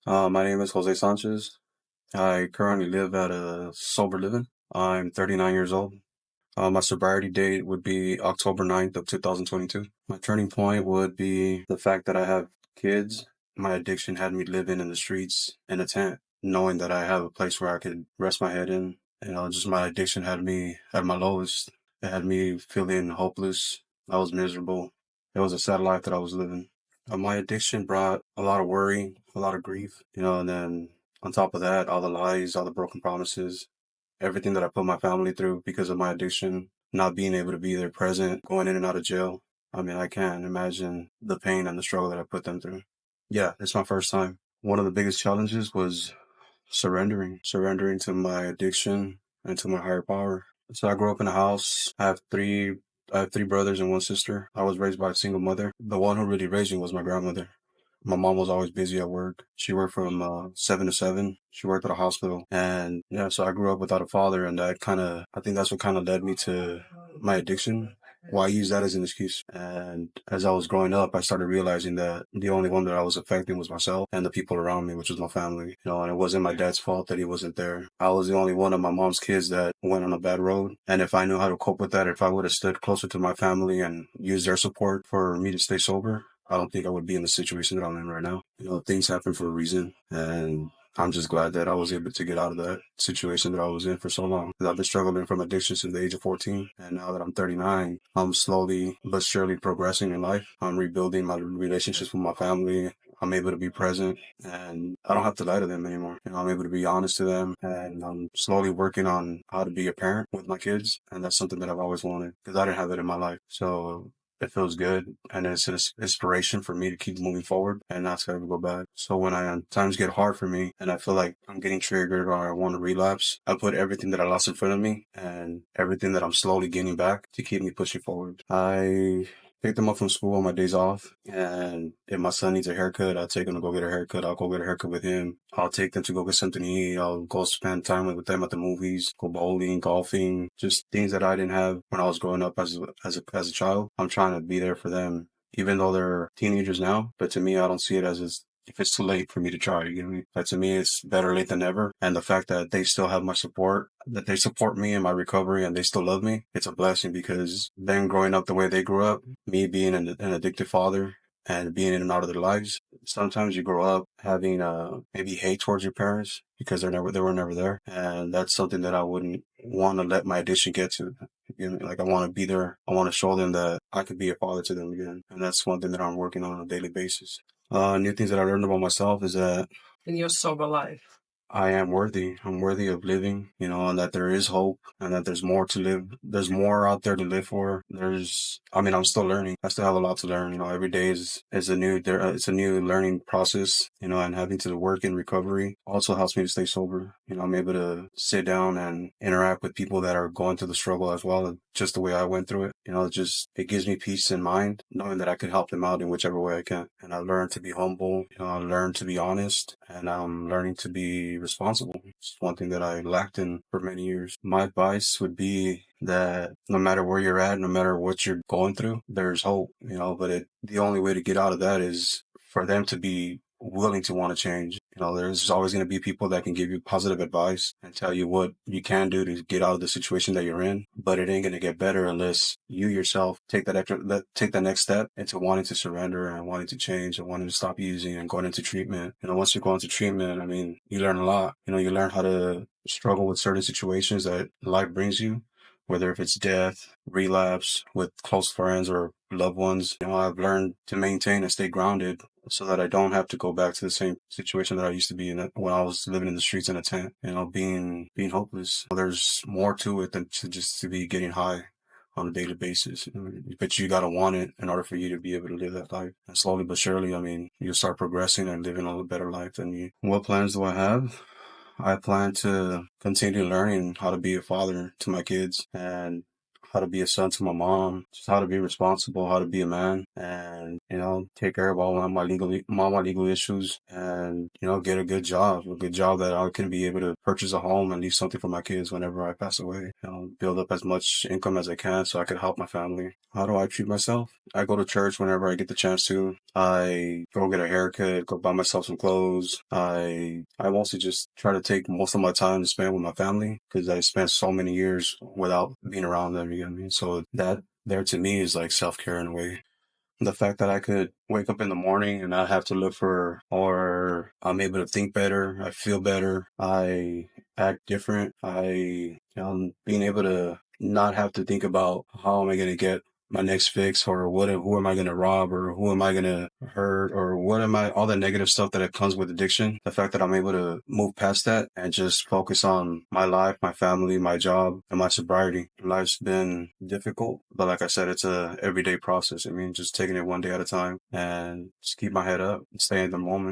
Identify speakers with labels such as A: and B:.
A: My name is Jose Sanchez. I currently live at a sober living. I'm 39 years old. My sobriety date would be October 9th of 2022. My turning point would be the fact that I have kids. My addiction had me living in the streets in a tent, knowing that I have a place where I could rest my head in. Just my addiction had me at my lowest. It had me feeling hopeless. I was miserable. It was a sad life that I was living. My addiction brought a lot of worry, a lot of grief, and then on top of that, all the lies, all the broken promises, everything that I put my family through because of my addiction, not being able to be there present, going in and out of jail. I mean, I can't imagine the pain and the struggle that I put them through. Yeah, it's my first time. One of the biggest challenges was surrendering to my addiction and to my higher power. So I grew up in a house. I have three brothers and one sister. I was raised by a single mother. The one who really raised me was my grandmother. My mom was always busy at work. She worked from 7 to 7. She worked at a hospital, and yeah, so I grew up without a father, and I think that's what kind of led me to my addiction. Well, I use that as an excuse. And as I was growing up, I started realizing that the only one that I was affecting was myself and the people around me, which was my family. And it wasn't my dad's fault that he wasn't there. I was the only one of my mom's kids that went on a bad road. And if I knew how to cope with that, if I would have stood closer to my family and used their support for me to stay sober, I don't think I would be in the situation that I'm in right now. Things happen for a reason, and I'm just glad that I was able to get out of that situation that I was in for so long. 'Cause I've been struggling from addiction since the age of 14, and now that I'm 39, I'm slowly but surely progressing in life. I'm rebuilding my relationships with my family. I'm able to be present, and I don't have to lie to them anymore. I'm able to be honest to them, and I'm slowly working on how to be a parent with my kids, and that's something that I've always wanted because I didn't have it in my life. So it feels good, and it's an inspiration for me to keep moving forward and not to ever go back. So when times get hard for me and I feel like I'm getting triggered or I want to relapse, I put everything that I lost in front of me and everything that I'm slowly gaining back to keep me pushing forward. I pick them up from school on my days off, and if my son needs a haircut, I'll take him to go get a haircut. I'll go get a haircut with him. I'll take them to go get something to eat. I'll go spend time with them at the movies, go bowling, golfing, just things that I didn't have when I was growing up as a child. I'm trying to be there for them, even though they're teenagers now. But to me, I don't see it as if it's too late for me to try, you get me? But to me, it's better late than never. And the fact that they still have my support, that they support me in my recovery and they still love me, it's a blessing because them growing up the way they grew up, me being an addicted father and being in and out of their lives, sometimes you grow up having maybe hate towards your parents because they were never there. And that's something that I wouldn't want to let my addiction get to. You know, like I want to be there. I want to show them that I could be a father to them again. And that's one thing that I'm working on a daily basis. New things that I learned about myself is that
B: in your sober life.
A: I am worthy. I'm worthy of living, and that there is hope and that there's more to live. There's more out there to live for. I'm still learning. I still have a lot to learn. Every day is it's a new learning process, and having to work in recovery also helps me to stay sober. I'm able to sit down and interact with people that are going through the struggle as well, just the way I went through it. It gives me peace in mind knowing that I can help them out in whichever way I can. And I learned to be humble. I learned to be honest, and I'm learning to be responsible. It's one thing that I lacked in for many years. My advice would be that no matter where you're at, no matter what you're going through, there's hope, but the only way to get out of that is for them to be willing to want to change. There's always going to be people that can give you positive advice and tell you what you can do to get out of the situation that you're in, but it ain't going to get better unless you yourself take that next step into wanting to surrender and wanting to change and wanting to stop using and going into treatment. Once you go into treatment, you learn a lot. You learn how to struggle with certain situations that life brings you, whether if it's death, relapse with close friends or loved ones. I've learned to maintain and stay grounded so that I don't have to go back to the same situation that I used to be in when I was living in the streets in a tent, being hopeless. There's more to it than to be getting high on a daily basis. But you gotta want it in order for you to be able to live that life. And slowly but surely, you'll start progressing and living a better life than you. What plans do I have? I plan to continue learning how to be a father to my kids and how to be a son to my mom, just how to be responsible, how to be a man, and take care of all my legal issues, and get a good job that I can be able to purchase a home and leave something for my kids whenever I pass away. Build up as much income as I can so I can help my family. How do I treat myself? I go to church whenever I get the chance to. I go get a haircut, go buy myself some clothes. I mostly just try to take most of my time to spend with my family because I spent so many years without being around them, you get what I mean? So that there to me is like self-care in a way. The fact that I could wake up in the morning and not have to look for, or I'm able to think better, I feel better, I act different, being able to not have to think about how am I going to get my next fix, or who am I going to rob, or who am I going to hurt, or all the negative stuff that it comes with addiction. The fact that I'm able to move past that and just focus on my life, my family, my job, and my sobriety. Life's been difficult, but like I said, it's a everyday process. I mean, just taking it one day at a time and just keep my head up and stay in the moment.